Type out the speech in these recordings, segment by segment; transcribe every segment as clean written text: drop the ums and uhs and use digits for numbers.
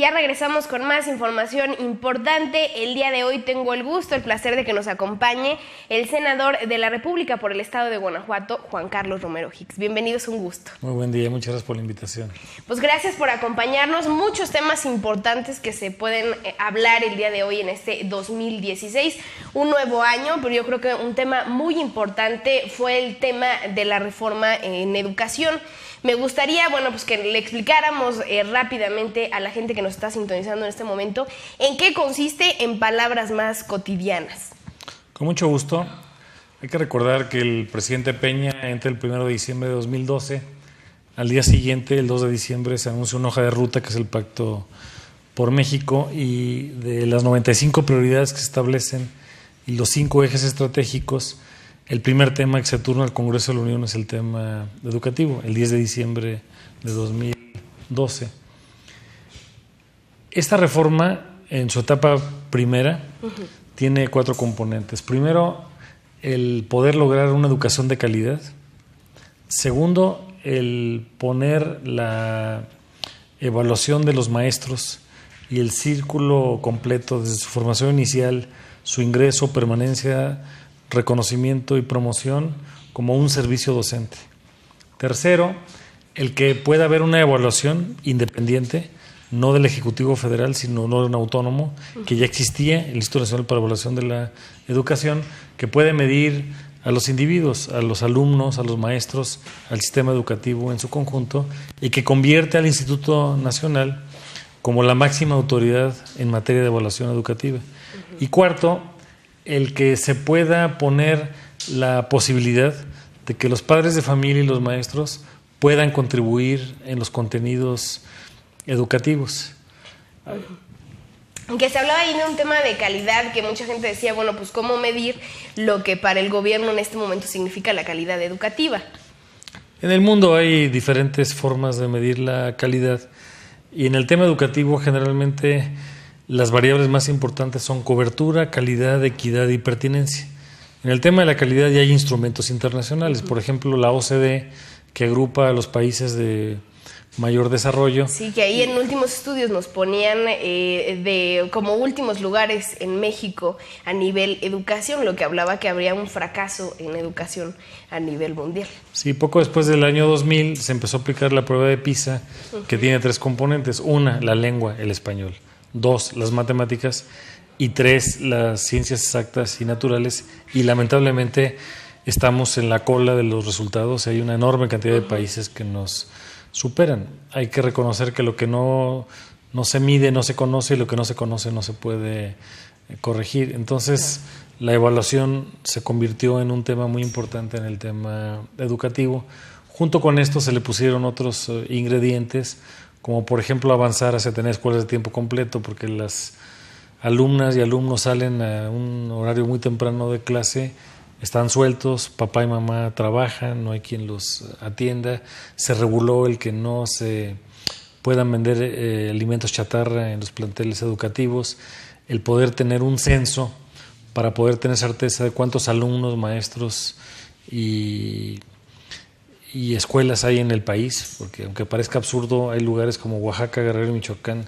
ya regresamos con más información importante. El día de hoy tengo el gusto, el placer de que nos acompañe el senador de la República por el estado de Guanajuato, Juan Carlos Romero Hicks. Bienvenidos, un gusto. Muy buen día, muchas gracias por la invitación. Pues gracias por acompañarnos. Muchos temas importantes que se pueden hablar el día de hoy en este 2016, un nuevo año, pero yo creo que un tema muy importante fue el tema de la reforma en educación. Me gustaría, pues que le explicáramos rápidamente a la gente que nos está sintonizando en este momento en qué consiste en palabras más cotidianas. Con mucho gusto. Hay que recordar que el presidente Peña entra el 1 de diciembre de 2012. Al día siguiente, el 2 de diciembre, se anuncia una hoja de ruta que es el Pacto por México, y de las 95 prioridades que se establecen y los 5 ejes estratégicos, el primer tema que se turna al Congreso de la Unión es el tema educativo, el 10 de diciembre de 2012. Esta reforma, en su etapa primera, tiene 4 componentes. Primero, el poder lograr una educación de calidad. Segundo, el poner la evaluación de los maestros y el círculo completo desde su formación inicial, su ingreso, permanencia, reconocimiento y promoción como un servicio docente. Tercero, el que pueda haber una evaluación independiente, no del Ejecutivo Federal, sino no de un autónomo, que ya existía, el Instituto Nacional para la Evaluación de la Educación, que puede medir a los individuos, a los alumnos, a los maestros, al sistema educativo en su conjunto, y que convierte al Instituto Nacional como la máxima autoridad en materia de evaluación educativa. Y cuarto, el que se pueda poner la posibilidad de que los padres de familia y los maestros puedan contribuir en los contenidos educativos. Que se hablaba ahí de un tema de calidad, que mucha gente decía, pues cómo medir lo que para el gobierno en este momento significa la calidad educativa. En el mundo hay diferentes formas de medir la calidad, y en el tema educativo generalmente las variables más importantes son cobertura, calidad, equidad y pertinencia. En el tema de la calidad ya hay instrumentos internacionales, por ejemplo la OCDE, que agrupa a los países de mayor desarrollo. Sí, que ahí en últimos estudios nos ponían como últimos lugares en México a nivel educación, lo que hablaba que habría un fracaso en educación a nivel mundial. Sí, poco después del año 2000 se empezó a aplicar la prueba de PISA, que tiene 3 componentes. 1, la lengua, el español. 2, las matemáticas. Y 3, las ciencias exactas y naturales. Y lamentablemente estamos en la cola de los resultados. Hay una enorme cantidad de países que nos superan. Hay que reconocer que lo que no se mide no se conoce, y lo que no se conoce no se puede corregir. Entonces, la evaluación se convirtió en un tema muy importante en el tema educativo. Junto con esto se le pusieron otros ingredientes, como por ejemplo avanzar hacia tener escuelas de tiempo completo, porque las alumnas y alumnos salen a un horario muy temprano de clase, están sueltos, papá y mamá trabajan, no hay quien los atienda. Se reguló el que no se puedan vender alimentos chatarra en los planteles educativos, el poder tener un censo para poder tener certeza de cuántos alumnos, maestros y escuelas hay en el país, porque aunque parezca absurdo, hay lugares como Oaxaca, Guerrero y Michoacán,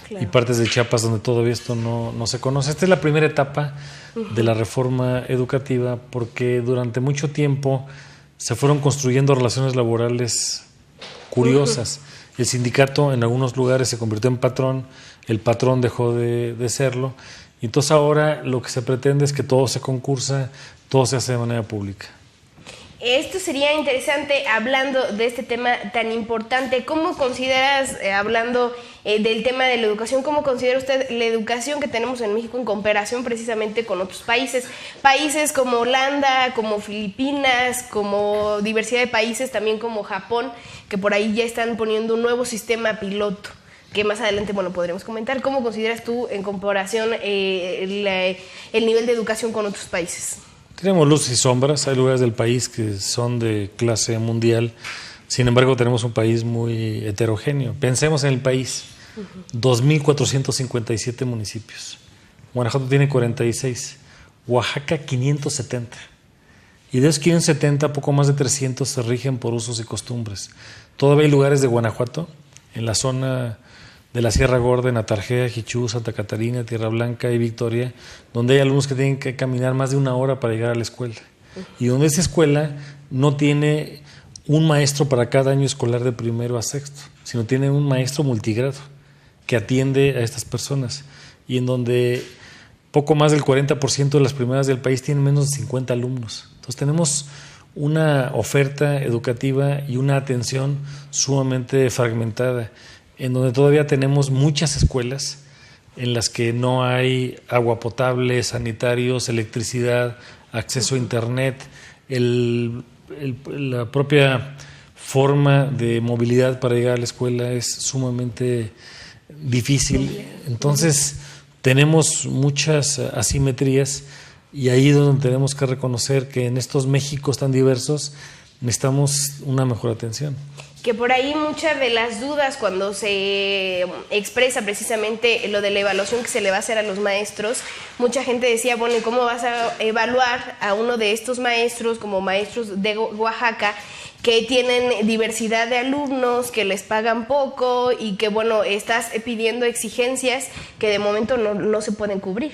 claro, y partes de Chiapas donde todavía esto no se conoce. Esta es la primera etapa de la reforma educativa, porque durante mucho tiempo se fueron construyendo relaciones laborales curiosas. El sindicato en algunos lugares se convirtió en patrón, el patrón dejó de serlo, y entonces ahora lo que se pretende es que todo se concursa, todo se hace de manera pública. Esto sería interesante, hablando de este tema tan importante. ¿Cómo consideras, hablando del tema de la educación, cómo considera usted la educación que tenemos en México en comparación precisamente con otros países? Países como Holanda, como Filipinas, como diversidad de países, también como Japón, que por ahí ya están poniendo un nuevo sistema piloto, que más adelante podremos comentar. ¿Cómo consideras tú en comparación el nivel de educación con otros países? Tenemos luces y sombras, hay lugares del país que son de clase mundial, sin embargo tenemos un país muy heterogéneo. Pensemos en el país, 2.457 municipios, Guanajuato tiene 46, Oaxaca 570, y de esos 570 poco más de 300 se rigen por usos y costumbres. Todavía hay lugares de Guanajuato, en la zona de la Sierra Gorda, en Atarjea, Jichú, Santa Catarina, Tierra Blanca y Victoria, donde hay alumnos que tienen que caminar más de 1 hora para llegar a la escuela. Y donde esa escuela no tiene un maestro para cada año escolar de primero a sexto, sino tiene un maestro multigrado que atiende a estas personas. Y en donde poco más del 40% de las primarias del país tienen menos de 50 alumnos. Entonces tenemos una oferta educativa y una atención sumamente fragmentada, en donde todavía tenemos muchas escuelas en las que no hay agua potable, sanitarios, electricidad, acceso a internet, la propia forma de movilidad para llegar a la escuela es sumamente difícil. Entonces tenemos muchas asimetrías y ahí es donde tenemos que reconocer que en estos Méxicos tan diversos necesitamos una mejor atención. Que por ahí muchas de las dudas cuando se expresa precisamente lo de la evaluación que se le va a hacer a los maestros, mucha gente decía, bueno, ¿y cómo vas a evaluar a uno de estos maestros como maestros de Oaxaca que tienen diversidad de alumnos, que les pagan poco y que, bueno, estás pidiendo exigencias que de momento no se pueden cubrir?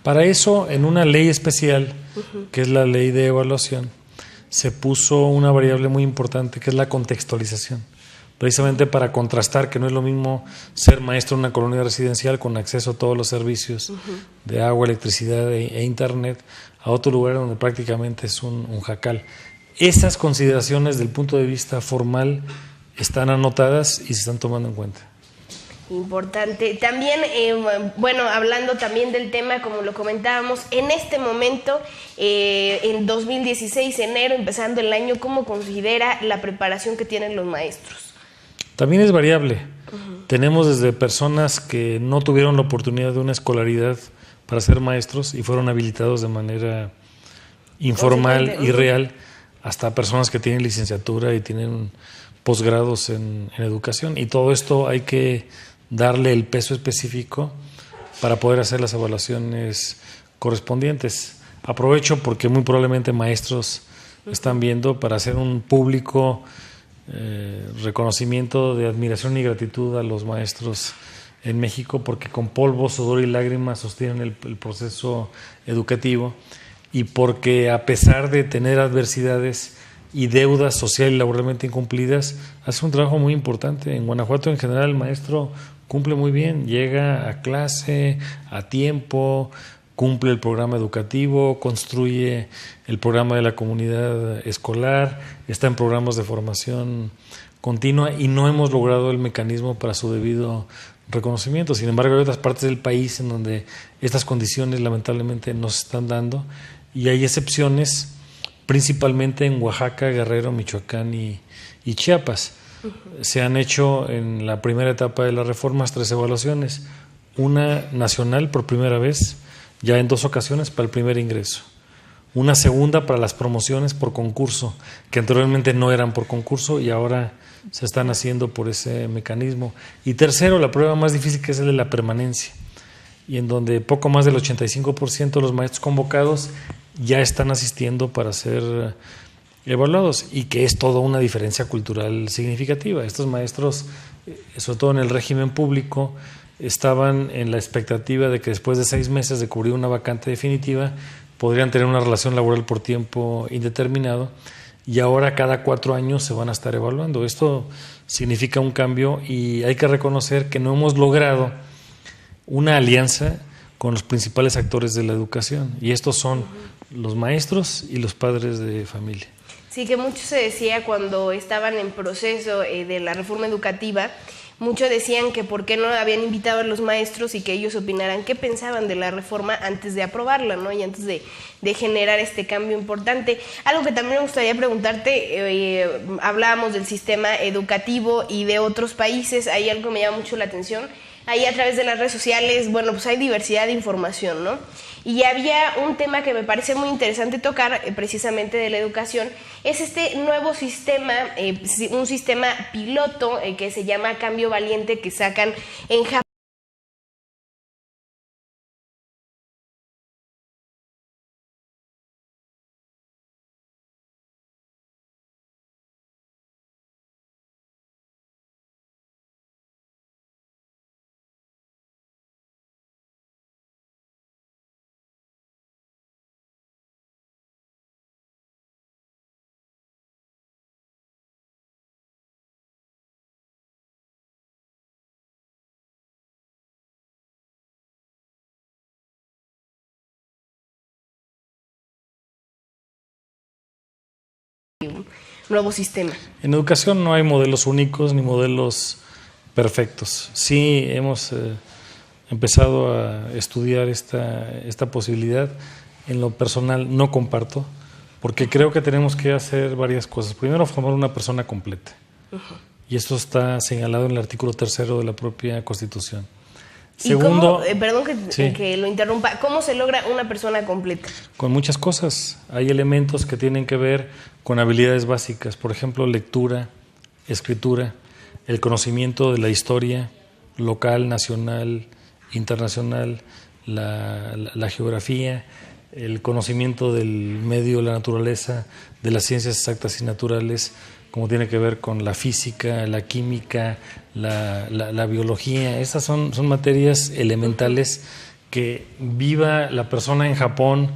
Para eso, en una ley especial, que es la ley de evaluación, se puso una variable muy importante que es la contextualización, precisamente para contrastar que no es lo mismo ser maestro en una colonia residencial con acceso a todos los servicios de agua, electricidad e internet a otro lugar donde prácticamente es un jacal. Esas consideraciones del punto de vista formal están anotadas y se están tomando en cuenta. Importante. También, bueno, hablando también del tema, como lo comentábamos, en este momento, en 2016, enero, empezando el año, ¿cómo considera la preparación que tienen los maestros? También es variable. Tenemos desde personas que no tuvieron la oportunidad de una escolaridad para ser maestros y fueron habilitados de manera informal y real, hasta personas que tienen licenciatura y tienen posgrados en educación. Y todo esto hay que darle el peso específico para poder hacer las evaluaciones correspondientes. Aprovecho porque muy probablemente maestros están viendo para hacer un público reconocimiento de admiración y gratitud a los maestros en México, porque con polvo, sudor y lágrimas sostienen el proceso educativo, y porque a pesar de tener adversidades y deudas social y laboralmente incumplidas, hace un trabajo muy importante. En Guanajuato en general el maestro cumple muy bien, llega a clase a tiempo, cumple el programa educativo, construye el programa de la comunidad escolar, está en programas de formación continua y no hemos logrado el mecanismo para su debido reconocimiento. Sin embargo, hay otras partes del país en donde estas condiciones lamentablemente no se están dando y hay excepciones, principalmente en Oaxaca, Guerrero, Michoacán y Chiapas. Se han hecho en la primera etapa de las reformas 3 evaluaciones, una nacional por primera vez, ya en 2 ocasiones para el primer ingreso, una segunda para las promociones por concurso, que anteriormente no eran por concurso y ahora se están haciendo por ese mecanismo, y tercero, la prueba más difícil, que es el de la permanencia, y en donde poco más del 85% de los maestros convocados ya están asistiendo para ser evaluados, y que es toda una diferencia cultural significativa. Estos maestros, sobre todo en el régimen público, estaban en la expectativa de que después de 6 meses de cubrir una vacante definitiva podrían tener una relación laboral por tiempo indeterminado, y ahora cada 4 años se van a estar evaluando. Esto significa un cambio y hay que reconocer que no hemos logrado una alianza con los principales actores de la educación, y estos son los maestros y los padres de familia. Sí, que mucho se decía cuando estaban en proceso de la reforma educativa, muchos decían que por qué no habían invitado a los maestros y que ellos opinaran qué pensaban de la reforma antes de aprobarla, ¿no? Y antes de generar este cambio importante. Algo que también me gustaría preguntarte, hablábamos del sistema educativo y de otros países, hay algo que me llama mucho la atención. Ahí a través de las redes sociales, bueno, pues hay diversidad de información, ¿no? Y había un tema que me parece muy interesante tocar, precisamente de la educación, es este nuevo sistema, un sistema piloto que se llama Cambio Valiente, que sacan en Japón. nuevo sistema? En educación no hay modelos únicos ni modelos perfectos. Sí hemos empezado a estudiar esta posibilidad. En lo personal no comparto, porque creo que tenemos que hacer varias cosas. Primero, formar una persona completa. Y esto está señalado en el artículo 3º de la propia Constitución. Segundo, perdón que lo interrumpa, ¿cómo se logra una persona completa? Con muchas cosas. Hay elementos que tienen que ver con habilidades básicas, por ejemplo, lectura, escritura, el conocimiento de la historia local, nacional, internacional, la geografía, el conocimiento del medio, la naturaleza, de las ciencias exactas y naturales, como tiene que ver con la física, la química, la biología. Estas son materias elementales que viva la persona en Japón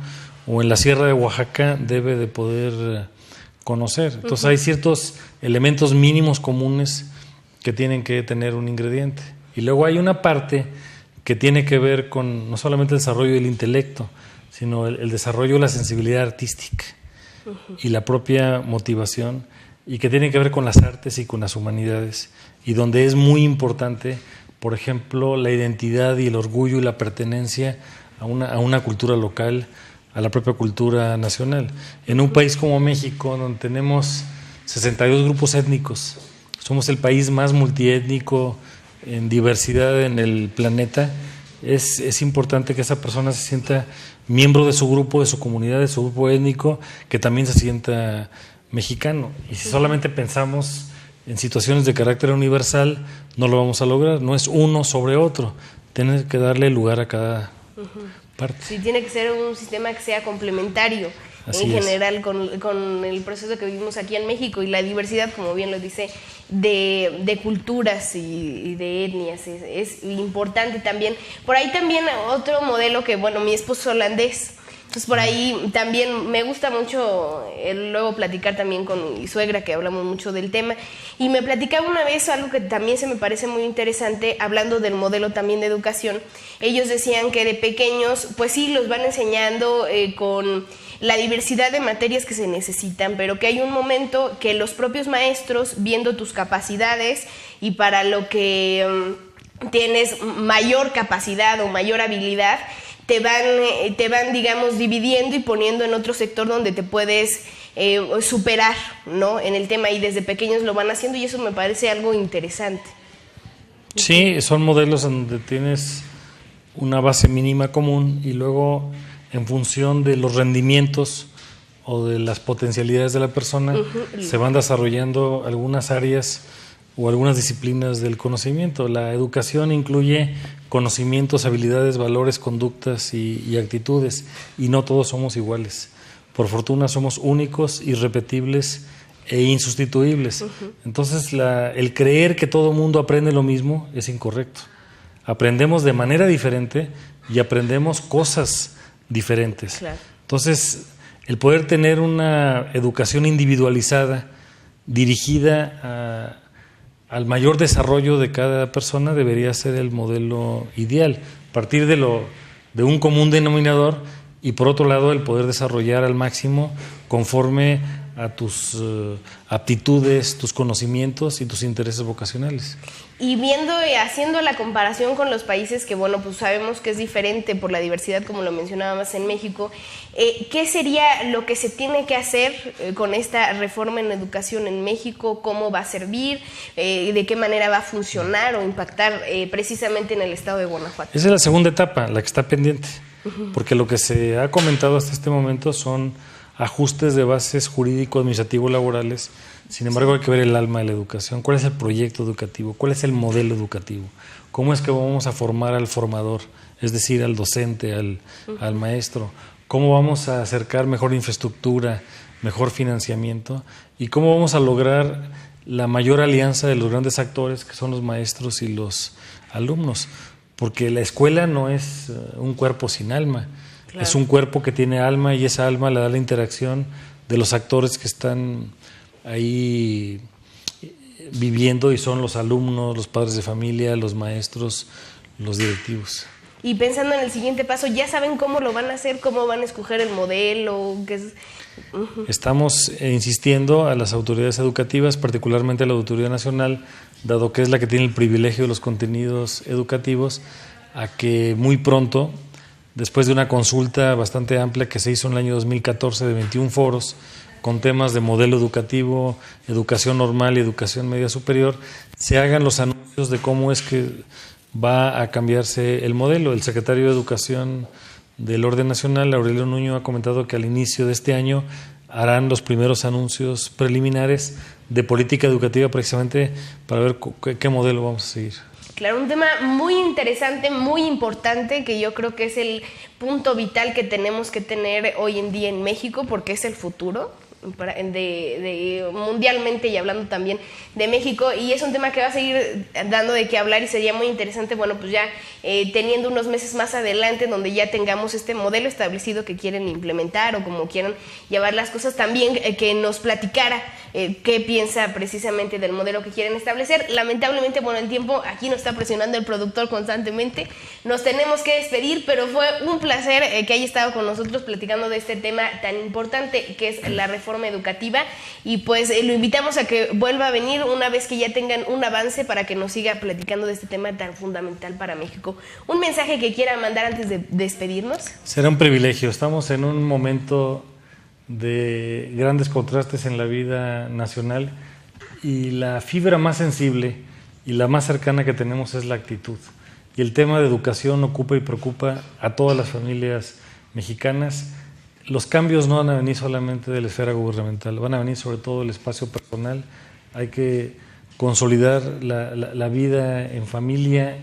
o en la Sierra de Oaxaca debe de poder conocer. Entonces hay ciertos elementos mínimos comunes que tienen que tener un ingrediente. Y luego hay una parte que tiene que ver con no solamente el desarrollo del intelecto, sino el desarrollo de la sensibilidad artística y la propia motivación, y que tiene que ver con las artes y con las humanidades, y donde es muy importante, por ejemplo, la identidad y el orgullo y la pertenencia a una cultura local, a la propia cultura nacional. En un país como México, donde tenemos 62 grupos étnicos, somos el país más multiétnico en diversidad en el planeta, es importante que esa persona se sienta miembro de su grupo, de su comunidad, de su grupo étnico, que también se sienta mexicano. Y si solamente pensamos en situaciones de carácter universal, no lo vamos a lograr. No es uno sobre otro. Tienes que darle lugar a cada parte. Sí, tiene que ser un sistema que sea complementario. Así en general con el proceso que vivimos aquí en México y la diversidad, como bien lo dice, de culturas y de etnias es importante también. Por ahí también otro modelo que, bueno, mi esposo es holandés, entonces por ahí también me gusta mucho luego platicar también con mi suegra, que hablamos mucho del tema, y me platicaba una vez algo que también se me parece muy interesante, hablando del modelo también de educación. Ellos decían que de pequeños, pues sí, los van enseñando con la diversidad de materias que se necesitan, pero que hay un momento que los propios maestros, viendo tus capacidades y para lo que tienes mayor capacidad o mayor habilidad, te van, digamos, dividiendo y poniendo en otro sector donde te puedes superar, ¿no?, en el tema, y desde pequeños lo van haciendo, y eso me parece algo interesante. Sí, son modelos donde tienes una base mínima común y luego, en función de los rendimientos o de las potencialidades de la persona, se van desarrollando algunas áreas o algunas disciplinas del conocimiento. La educación incluye conocimientos, habilidades, valores, conductas y actitudes, y no todos somos iguales. Por fortuna somos únicos, irrepetibles e insustituibles. Entonces el creer que todo mundo aprende lo mismo es incorrecto. Aprendemos de manera diferente y aprendemos cosas diferentes. Claro. Entonces, el poder tener una educación individualizada, dirigida al mayor desarrollo de cada persona, debería ser el modelo ideal. Partir de un común denominador y, por otro lado, el poder desarrollar al máximo conforme a tus aptitudes, tus conocimientos y tus intereses vocacionales. Y viendo y haciendo la comparación con los países que, bueno, pues sabemos que es diferente por la diversidad, como lo mencionábamos en México, ¿qué sería lo que se tiene que hacer con esta reforma en educación en México? ¿Cómo va a servir? ¿De qué manera va a funcionar o impactar precisamente en el estado de Guanajuato? Esa es la segunda etapa, la que está pendiente, porque lo que se ha comentado hasta este momento son ajustes de bases jurídico-administrativo-laborales. Sin embargo, hay que ver el alma de la educación. ¿Cuál es el proyecto educativo? ¿Cuál es el modelo educativo? ¿Cómo es que vamos a formar al formador? Es decir, al docente, al maestro. ¿Cómo vamos a acercar mejor infraestructura, mejor financiamiento? ¿Y cómo vamos a lograr la mayor alianza de los grandes actores, que son los maestros y los alumnos? Porque la escuela no es un cuerpo sin alma. Claro. Es un cuerpo que tiene alma, y esa alma la da la interacción de los actores que están ahí viviendo, y son los alumnos, los padres de familia, los maestros, los directivos. y pensando en el siguiente paso, ¿ya saben cómo lo van a hacer? ¿Cómo van a escoger el modelo? Estamos insistiendo a las autoridades educativas, particularmente a la Autoridad Nacional, dado que es la que tiene el privilegio de los contenidos educativos, a que muy pronto, después de una consulta bastante amplia que se hizo en el año 2014 de 21 foros, con temas de modelo educativo, educación normal y educación media superior, se hagan los anuncios de cómo es que va a cambiarse el modelo. El secretario de Educación del Orden Nacional, Aurelio Nuño, ha comentado que al inicio de este año harán los primeros anuncios preliminares de política educativa precisamente para ver qué modelo vamos a seguir. Claro, un tema muy interesante, muy importante, que yo creo que es el punto vital que tenemos que tener hoy en día en México, porque es el futuro mundialmente y hablando también de México, y es un tema que va a seguir dando de qué hablar y sería muy interesante, bueno, pues ya teniendo unos meses más adelante donde ya tengamos este modelo establecido que quieren implementar o como quieran llevar las cosas, también que nos platicara qué piensa precisamente del modelo que quieren establecer. Lamentablemente, bueno, el tiempo aquí nos está presionando el productor constantemente, nos tenemos que despedir, pero fue un placer que haya estado con nosotros platicando de este tema tan importante que es la reforma educativa, y pues lo invitamos a que vuelva a venir una vez que ya tengan un avance para que nos siga platicando de este tema tan fundamental para México. ¿Un mensaje que quiera mandar antes de despedirnos? Será un privilegio. Estamos en un momento de grandes contrastes en la vida nacional y la fibra más sensible y la más cercana que tenemos es la actitud. Y el tema de educación ocupa y preocupa a todas las familias mexicanas. Los cambios no van a venir solamente de la esfera gubernamental, van a venir sobre todo del espacio personal. Hay que consolidar la vida en familia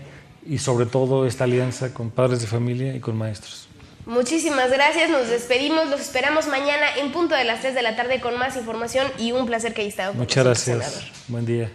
y sobre todo esta alianza con padres de familia y con maestros. Muchísimas gracias, nos despedimos, los esperamos mañana en punto de las 3 de la tarde con más información y un placer que haya estado con nosotros. Muchas gracias, senador. Buen día.